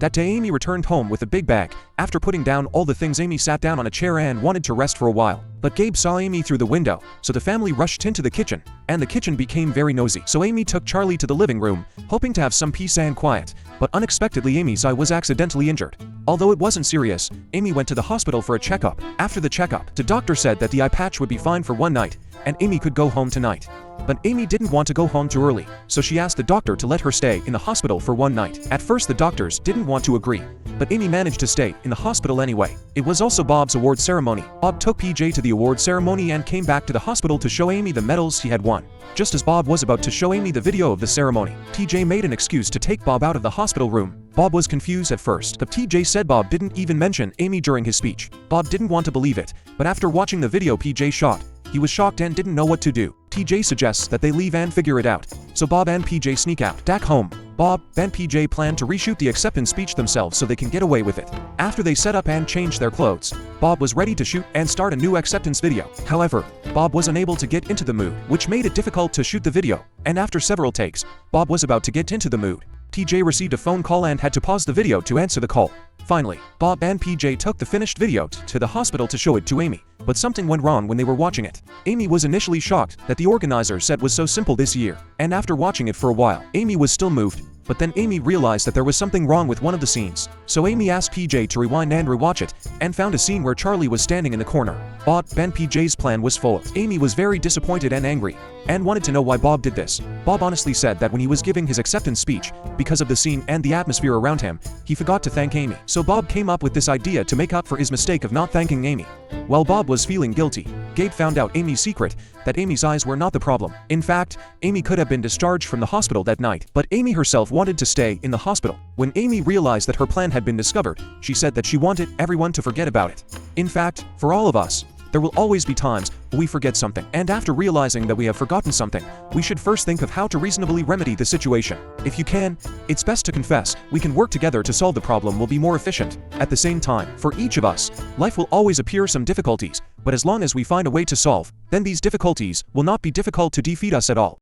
That day Amy returned home with a big bag. After putting down all the things, Amy sat down on a chair and wanted to rest for a while. But Gabe saw Amy through the window, so the family rushed into the kitchen, and the kitchen became very noisy. So Amy took Charlie to the living room, hoping to have some peace and quiet. But unexpectedly Amy's eye was accidentally injured. Although it wasn't serious, Amy went to the hospital for a checkup. After the checkup, the doctor said that the eye patch would be fine for one night, and Amy could go home tonight. But Amy didn't want to go home too early, so she asked the doctor to let her stay in the hospital for one night. At first the doctors didn't want to agree, but Amy managed to stay in the hospital anyway. It was also Bob's award ceremony. Bob took PJ to the award ceremony and came back to the hospital to show Amy the medals he had won. Just as Bob was about to show Amy the video of the ceremony, TJ made an excuse to take Bob out of the hospital room. Bob was confused at first, but TJ said Bob didn't even mention Amy during his speech. Bob didn't want to believe it, but after watching the video PJ shot, he was shocked and didn't know what to do. TJ suggests that they leave and figure it out, so Bob and PJ sneak out. Back home, Bob and PJ plan to reshoot the acceptance speech themselves so they can get away with it. After they set up and changed their clothes, Bob was ready to shoot and start a new acceptance video. However, Bob was unable to get into the mood, which made it difficult to shoot the video, and after several takes, Bob was about to get into the mood. TJ received a phone call and had to pause the video to answer the call. Finally, Bob and PJ took the finished video to the hospital to show it to Amy, but something went wrong when they were watching it. Amy was initially shocked that the organizer said was so simple this year, and after watching it for a while, Amy was still moved. But then Amy realized that there was something wrong with one of the scenes. So Amy asked PJ to rewind and rewatch it, and found a scene where Charlie was standing in the corner. Bob and PJ's plan was foiled. Amy was very disappointed and angry, and wanted to know why Bob did this. Bob honestly said that when he was giving his acceptance speech, because of the scene and the atmosphere around him, he forgot to thank Amy. So Bob came up with this idea to make up for his mistake of not thanking Amy. While Bob was feeling guilty, Gabe found out Amy's secret, that Amy's eyes were not the problem. In fact, Amy could have been discharged from the hospital that night, but Amy herself wanted to stay in the hospital. When Amy realized that her plan had been discovered, she said that she wanted everyone to forget about it. In fact, for all of us, there will always be times when we forget something, and after realizing that we have forgotten something, we should first think of how to reasonably remedy the situation. If you can, it's best to confess. We can work together to solve the problem will be more efficient. At the same time, for each of us, life will always appear some difficulties, but as long as we find a way to solve, then these difficulties will not be difficult to defeat us at all.